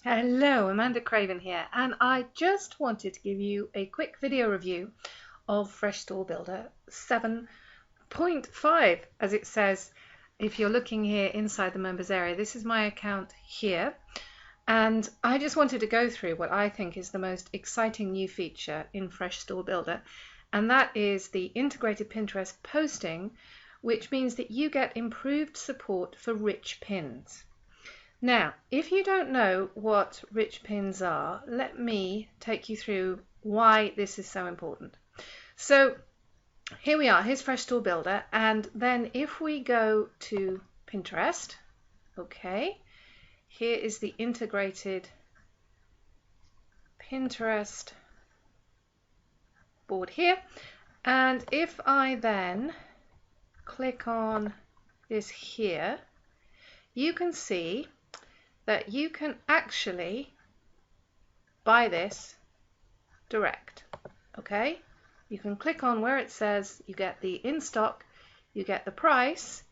Hello, Amanda Craven here, and I just wanted to give you a quick video review of Fresh Store Builder 7.5, as it says if you're looking here inside the members area. This is my account here, and I just wanted to go through what I think is the most exciting new feature in Fresh Store Builder, and that is the integrated Pinterest posting, which means that you get improved support for rich pins. Now, if you don't know what rich pins are, let me take you through why this is so important. So here we are, here's Fresh Store Builder, and then if we go to Pinterest, okay, here is the integrated Pinterest board here, and if I then click on this here, you can see that you can actually buy this direct. Okay, you can click on where it says you get the in stock, you get the price,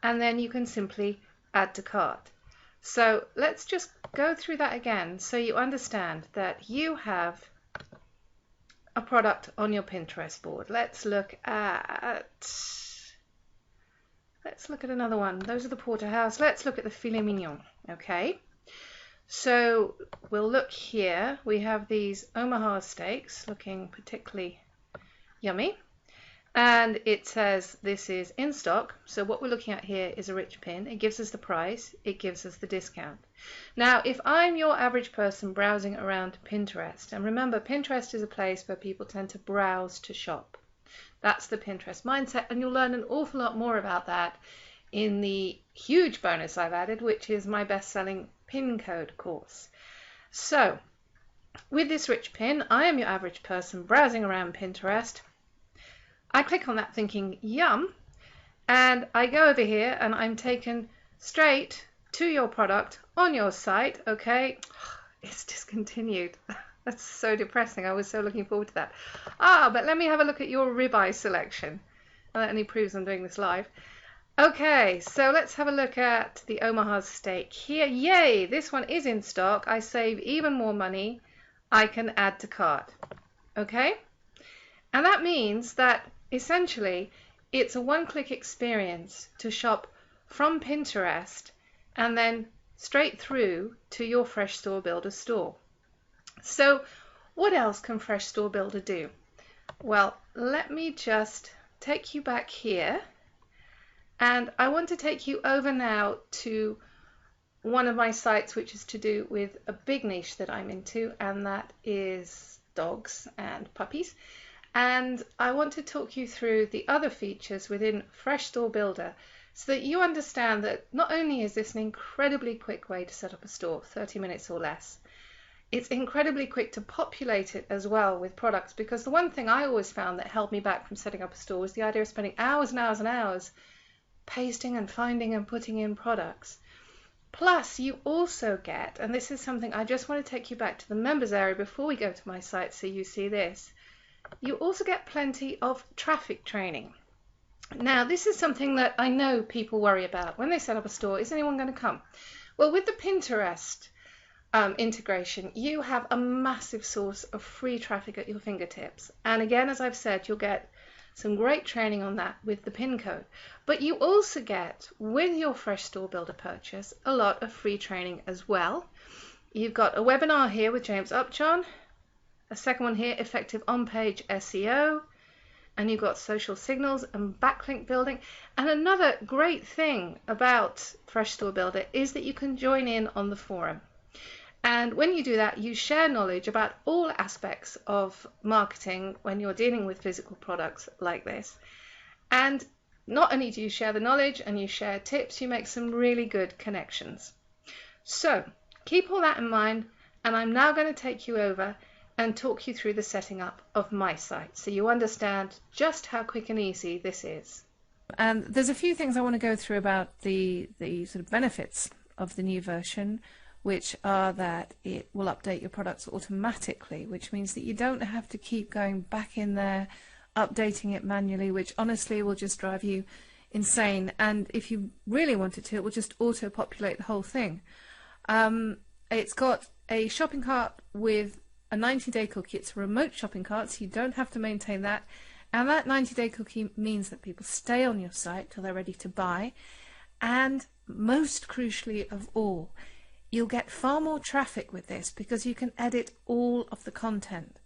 and then you can simply add to cart. So let's just go through that again so you understand that you have a product on your Pinterest board. Let's look at another one. Those are the porterhouse. Let's look at the filet mignon. Okay, so we'll look here. We have these Omaha steaks looking particularly yummy, and it says this is in stock. So what we're looking at here is a rich pin. It gives us the price, it gives us the discount. Now, if I'm your average person browsing around Pinterest, and remember, Pinterest is a place where people tend to browse to shop. That's the Pinterest mindset, and you'll learn an awful lot more about that in the huge bonus I've added, which is my best-selling pin code course. So with this rich pin, I am your average person browsing around Pinterest. I click on that thinking yum, and I go over here and I'm taken straight to your product on your site. Okay, it's discontinued. That's so depressing. I was so looking forward to that. But let me have a look at your ribeye selection. Well, that only proves I'm doing this live. Okay, so let's have a look at the Omaha steak here. Yay, this one is in stock. I save even more money. I can add to cart. Okay, and that means that essentially it's a one-click experience to shop from Pinterest and then straight through to your Fresh Store Builder store. So what else can Fresh Store Builder do? Well, let me just take you back here, and I want to take you over now to one of my sites, which is to do with a big niche that I'm into, and that is dogs and puppies. And I want to talk you through the other features within Fresh Store Builder so that you understand that not only is this an incredibly quick way to set up a store, 30 minutes or less, it's incredibly quick to populate it as well with products, because the one thing I always found that held me back from setting up a store was the idea of spending hours and hours and hours pasting and finding and putting in products. Plus, you also get, and this is something I just want to take you back to the members area before we go to my site so you see this, you also get plenty of traffic training. Now, this is something that I know people worry about when they set up a store. Is anyone going to come? Well, with the Pinterest integration, you have a massive source of free traffic at your fingertips. And again, as I've said, you'll get some great training on that with the pin code. But you also get, with your Fresh Store Builder purchase, a lot of free training as well. You've got a webinar here with James Upjohn, a second one here, effective on-page SEO, and you've got social signals and backlink building. And another great thing about Fresh Store Builder is that you can join in on the forum. And when you do that, you share knowledge about all aspects of marketing when you're dealing with physical products like this. And not only do you share the knowledge and you share tips, you make some really good connections. So keep all that in mind, and I'm now going to take you over and talk you through the setting up of my site so you understand just how quick and easy this is. And there's a few things I want to go through about the sort of benefits of the new version, which are that it will update your products automatically, which means that you don't have to keep going back in there, updating it manually, which honestly will just drive you insane. And if you really wanted to, it will just auto-populate the whole thing. It's got a shopping cart with a 90-day cookie. It's a remote shopping cart, so you don't have to maintain that. And that 90-day cookie means that people stay on your site till they're ready to buy. And most crucially of all, you'll get far more traffic with this because you can edit all of the content.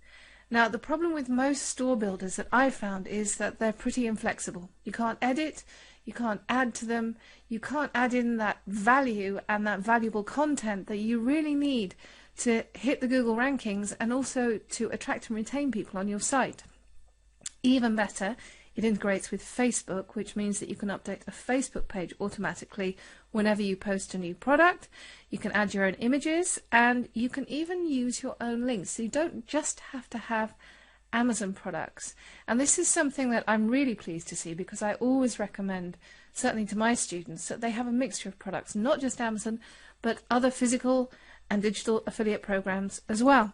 Now, the problem with most store builders that I've found is that they're pretty inflexible. You can't edit, you can't add to them, you can't add in that value and that valuable content that you really need to hit the Google rankings and also to attract and retain people on your site. Even better, it integrates with Facebook, which means that you can update a Facebook page automatically whenever you post a new product. You can add your own images, and you can even use your own links. So you don't just have to have Amazon products. And this is something that I'm really pleased to see, because I always recommend, certainly to my students, that they have a mixture of products, not just Amazon, but other physical and digital affiliate programs as well.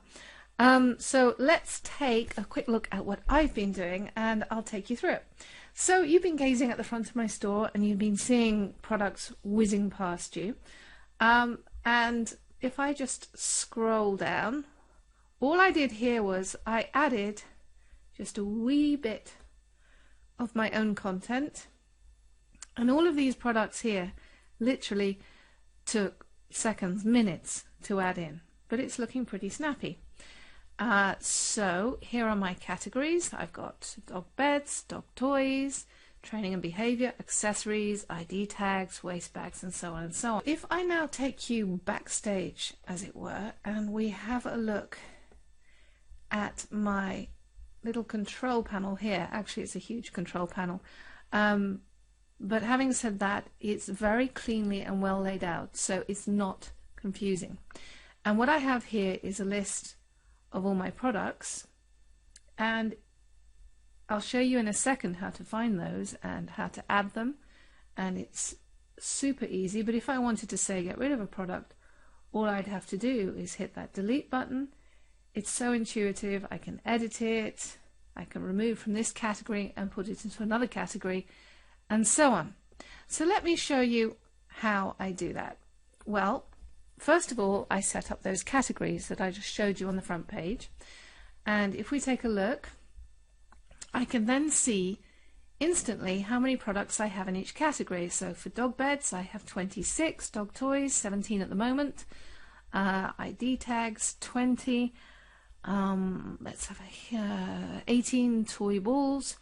So let's take a quick look at what I've been doing, and I'll take you through it. So you've been gazing at the front of my store and you've been seeing products whizzing past you. And if I just scroll down, all I did here was I added just a wee bit of my own content. And all of these products here literally took seconds, minutes to add in, but it's looking pretty snappy. So here are my categories. I've got dog beds, dog toys, training and behavior, accessories, ID tags, waste bags, and so on and so on. If I now take you backstage, as it were, and we have a look at my little control panel here. Actually, it's a huge control panel. But having said that, it's very cleanly and well laid out, so it's not confusing. And what I have here is a list of all my products, and I'll show you in a second how to find those and how to add them, and it's super easy. But if I wanted to say get rid of a product, all I'd have to do is hit that delete button. It's so intuitive. I can edit it, I can remove from this category and put it into another category, and so on. So let me show you how I do that. Well, first of all, I set up those categories that I just showed you on the front page, and if we take a look, I can then see instantly how many products I have in each category. So for dog beds, I have 26, dog toys, 17 at the moment, ID tags, 20, let's have 18 toy balls,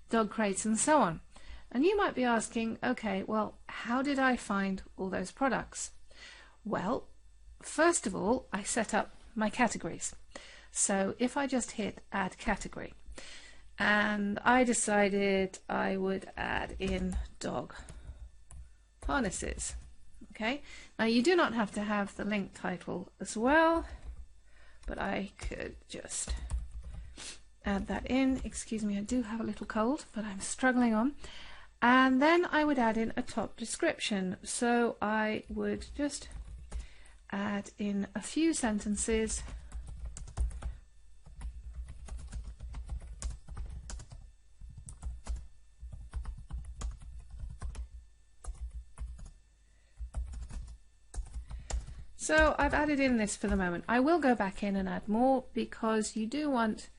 dog crates, and so on. And you might be asking, okay, well, how did I find all those products? Well, first of all, I set up my categories. So if I just hit add category, and I decided I would add in dog harnesses. Okay, now you do not have to have the link title as well, but I could just add that in. Excuse me, I do have a little cold, but I'm struggling on. And then I would add in a top description. So I would just add in a few sentences. So I've added in this for the moment. I will go back in and add more, because you do want,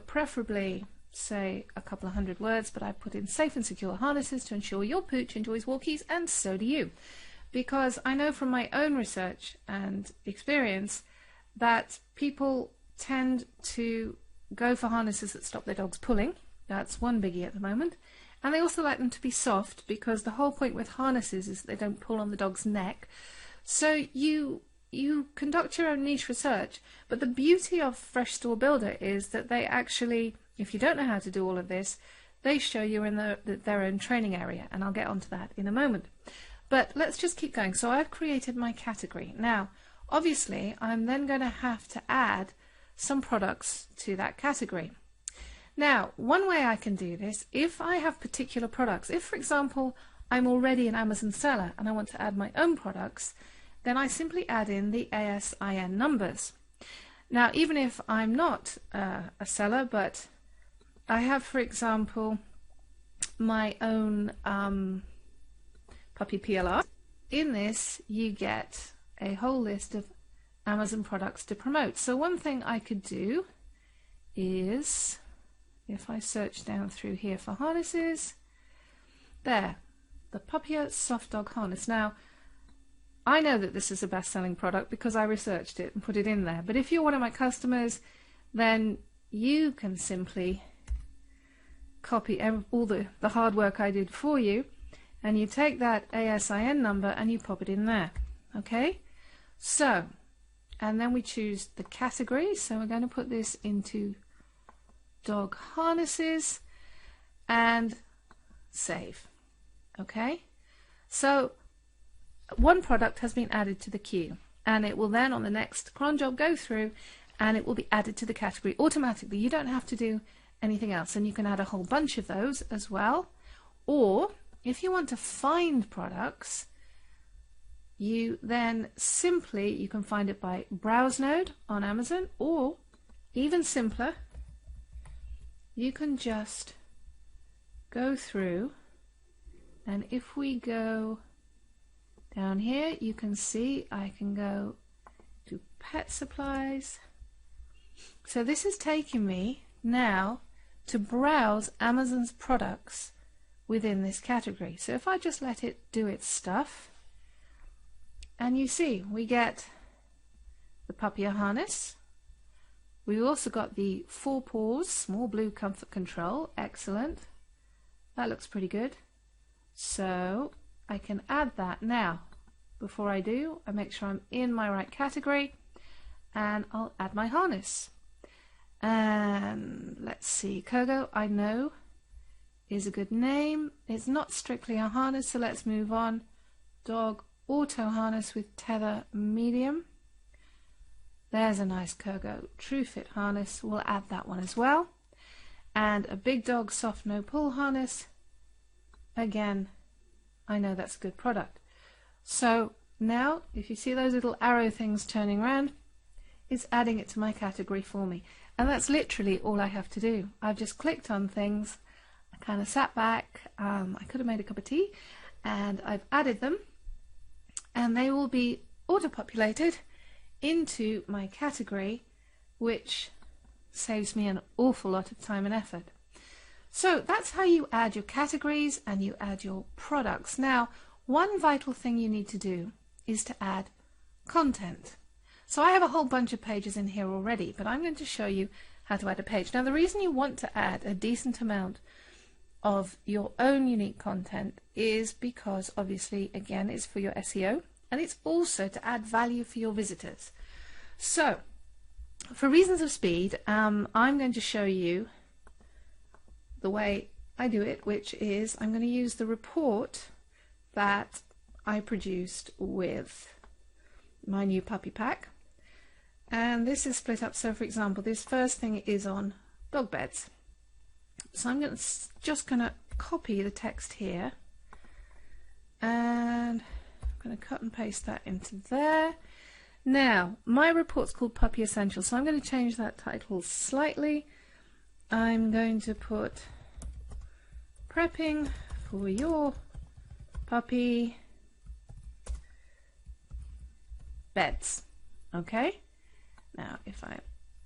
preferably say a couple of 100 words, but I put in safe and secure harnesses to ensure your pooch enjoys walkies, and so do you. Because I know from my own research and experience that people tend to go for harnesses that stop their dogs pulling. That's one biggie at the moment. And they also like them to be soft, because the whole point with harnesses is that they don't pull on the dog's neck. So you conduct your own niche research, but the beauty of Fresh Store Builder is that they actually, if you don't know how to do all of this, they show you in their own training area, and I'll get onto that in a moment. But let's just keep going. So I've created my category. Now, obviously, I'm then going to have to add some products to that category. Now, one way I can do this, if I have particular products, if, for example, I'm already an Amazon seller and I want to add my own products, then I simply add in the ASIN numbers. Now, even if I'm not a seller, but I have, for example, my own puppy PLR. In this, you get a whole list of Amazon products to promote. So one thing I could do is, if I search down through here for harnesses, there, the Puppier Soft Dog Harness. Now, I know that this is a best-selling product because I researched it and put it in there. But if you're one of my customers, then you can simply copy all the hard work I did for you, and you take that ASIN number and you pop it in there. Okay? So, and then we choose the category. So we're going to put this into dog harnesses and save. Okay? So one product has been added to the queue, and it will then on the next cron job go through and it will be added to the category automatically. You don't have to do anything else, and you can add a whole bunch of those as well. Or if you want to find products, you then simply, you can find it by browse node on Amazon, or even simpler, you can just go through, and if we go down here, you can see I can go to pet supplies. So this is taking me now to browse Amazon's products within this category. So if I just let it do its stuff, and you see we get the Puppier harness. We've also got the 4 Paws small blue comfort control. Excellent. That looks pretty good. So I can add that now. Before I do, I make sure I'm in my right category, and I'll add my harness. And let's see, Kogo, I know, is a good name. It's not strictly a harness, so let's move on. Dog auto harness with tether medium. There's a nice Kogo True Fit harness. We'll add that one as well. And a big dog soft no pull harness. Again, I know that's a good product. So now, if you see those little arrow things turning around, it's adding it to my category for me. And that's literally all I have to do. I've just clicked on things, I kind of sat back, I could have made a cup of tea, and I've added them, and they will be auto-populated into my category, which saves me an awful lot of time and effort. So that's how you add your categories and you add your products. Now, one vital thing you need to do is to add content. So I have a whole bunch of pages in here already, but I'm going to show you how to add a page. Now, the reason you want to add a decent amount of your own unique content is because, obviously, again, it's for your SEO, and it's also to add value for your visitors. So, for reasons of speed, I'm going to show you the way I do it, which is I'm going to use the report that I produced with my new puppy pack. And this is split up. So for example, this first thing is on dog beds. So I'm just going to copy the text here, and I'm going to cut and paste that into there. Now, my report's called Puppy Essentials, so I'm going to change that title slightly. I'm going to put prepping for your puppy beds. Okay? Now, if I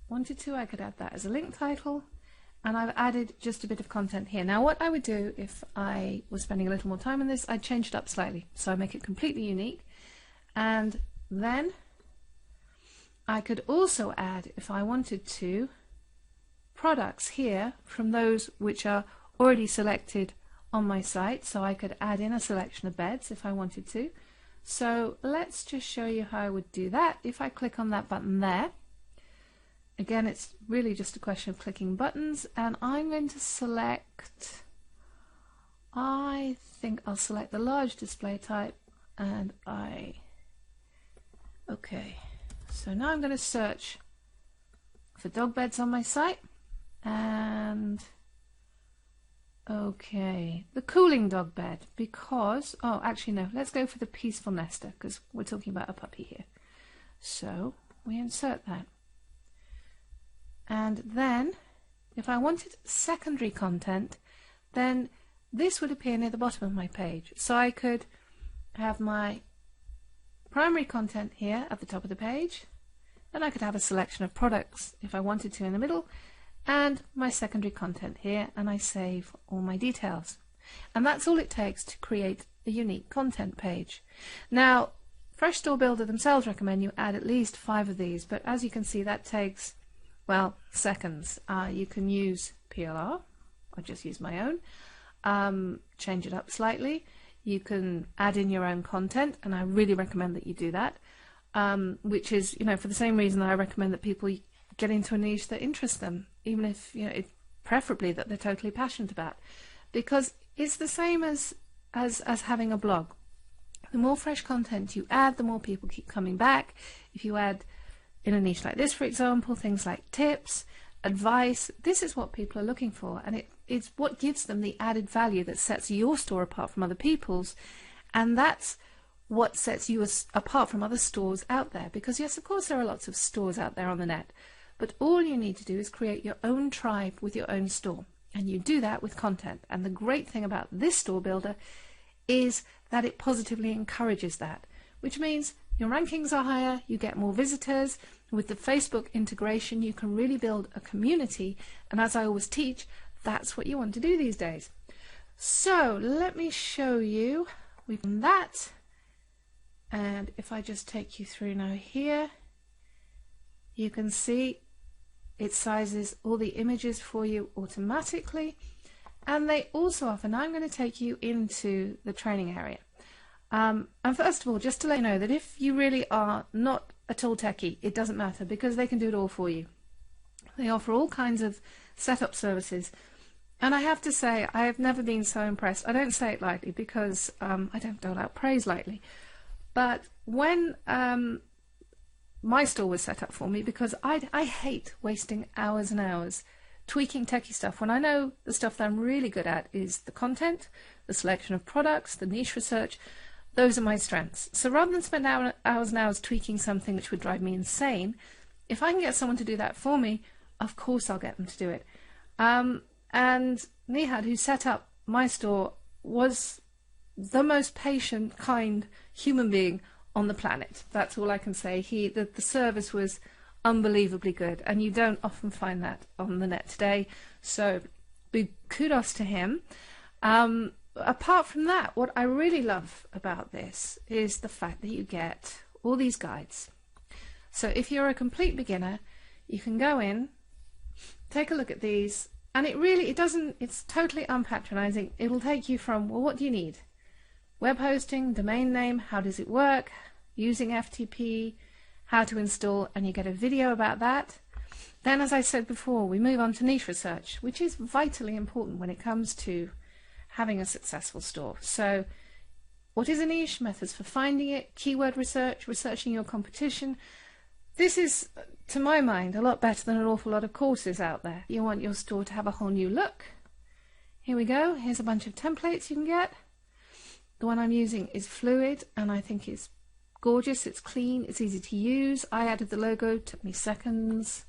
wanted to, I could add that as a link title, and I've added just a bit of content here. Now, what I would do if I was spending a little more time on this, I'd change it up slightly, so I make it completely unique, and then I could also add, if I wanted to, products here from those which are already selected on my site, so I could add in a selection of beds if I wanted to. So let's just show you how I would do that. If I click on that button there, again, it's really just a question of clicking buttons, and I'm going to select, I think I'll select the large display type, and okay, so now I'm going to search for dog beds on my site, and okay, the cooling dog bed, because, oh, actually no, let's go for the peaceful nester, because we're talking about a puppy here. So we insert that. And then, if I wanted secondary content, then this would appear near the bottom of my page. So I could have my primary content here at the top of the page, and I could have a selection of products if I wanted to in the middle, and my secondary content here, and I save all my details. And that's all it takes to create a unique content page. Now, Fresh Store Builder themselves recommend you add at least 5 of these, but as you can see, that takes, well, seconds. You can use PLR, I just use my own, change it up slightly. You can add in your own content, and I really recommend that you do that, which is, for the same reason that I recommend that people get into a niche that interests them, even if, preferably that they're totally passionate about, because it's the same as having a blog. The more fresh content you add, the more people keep coming back. If you add in a niche like this, for example, things like tips, advice, this is what people are looking for, and it's what gives them the added value that sets your store apart from other people's, and that's what sets you apart from other stores out there. Because yes, of course there are lots of stores out there on the net, but all you need to do is create your own tribe with your own store, and you do that with content. And the great thing about this store builder is that it positively encourages that, which means your rankings are higher, you get more visitors. With the Facebook integration, you can really build a community, and as I always teach, that's what you want to do these days. So let me show you, we've done that, and if I just take you through now here, you can see it sizes all the images for you automatically, and they also offer, now I'm going to take you into the training area. And first of all, just to let you know that if you really are not at all techie, it doesn't matter, because they can do it all for you. They offer all kinds of setup services, and I have to say I have never been so impressed. I don't say it lightly, because I don't dole out praise lightly, but when my store was set up for me, because I hate wasting hours and hours tweaking techie stuff when I know the stuff that I'm really good at is the content, the selection of products, the niche research. Those are my strengths. So rather than spend hours and hours tweaking something which would drive me insane, if I can get someone to do that for me, of course I'll get them to do it. And Nihad, who set up my store, was the most patient, kind human being on the planet. That's all I can say. The service was unbelievably good, and you don't often find that on the net today. So big kudos to him. Apart from that, what I really love about this is the fact that you get all these guides. So if you're a complete beginner, you can go in, take a look at these, and it's totally unpatronizing. It'll take you from, well, what do you need? Web hosting, domain name, how does it work, using FTP, how to install, and you get a video about that. Then, as I said before, we move on to niche research, which is vitally important when it comes to having a successful store. So what is a niche? Methods for finding it, keyword research, researching your competition. This is, to my mind, a lot better than an awful lot of courses out there. You want your store to have a whole new look. Here we go. Here's a bunch of templates you can get. The one I'm using is Fluid, and I think it's gorgeous. It's clean, it's easy to use. I added the logo, took me seconds.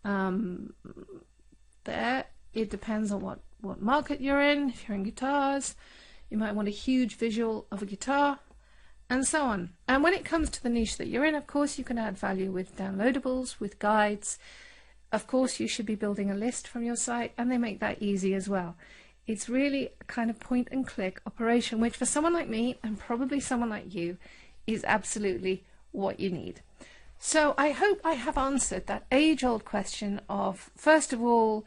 There, it depends on what market you're in. If you're in guitars, you might want a huge visual of a guitar, and so on. And when it comes to the niche that you're in, of course, you can add value with downloadables, with guides. Of course, you should be building a list from your site, and they make that easy as well. It's really a kind of point and click operation, which for someone like me, and probably someone like you, is absolutely what you need. So I hope I have answered that age-old question of, first of all,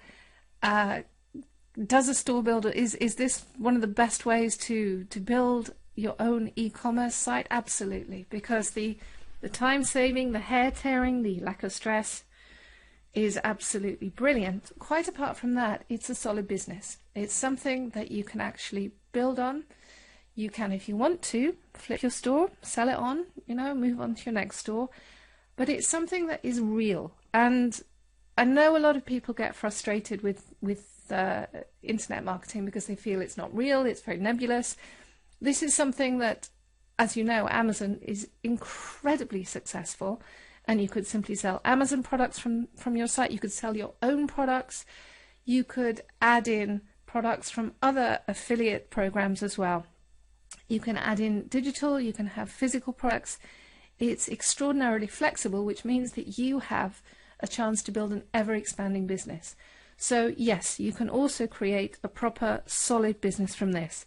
does a store builder, is this one of the best ways to build your own e-commerce site? Absolutely, because the time saving, the hair tearing, the lack of stress is absolutely brilliant. Quite apart from that, it's a solid business. It's something that you can actually build on. You can, if you want to, flip your store, sell it on, move on to your next store. But it's something that is real. And I know a lot of people get frustrated with internet marketing because they feel it's not real, it's very nebulous. This is something that, as you know, Amazon is incredibly successful, and you could simply sell Amazon products from your site. You could sell your own products. You could add in products from other affiliate programs as well. You can add in digital, you can have physical products, it's extraordinarily flexible, which means that you have a chance to build an ever-expanding business. So yes, you can also create a proper, solid business from this.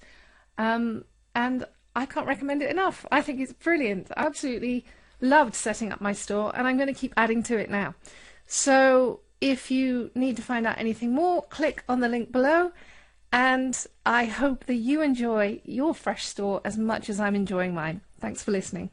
And I can't recommend it enough. I think it's brilliant. I absolutely loved setting up my store, and I'm going to keep adding to it now. So if you need to find out anything more, click on the link below, and I hope that you enjoy your fresh store as much as I'm enjoying mine. Thanks for listening.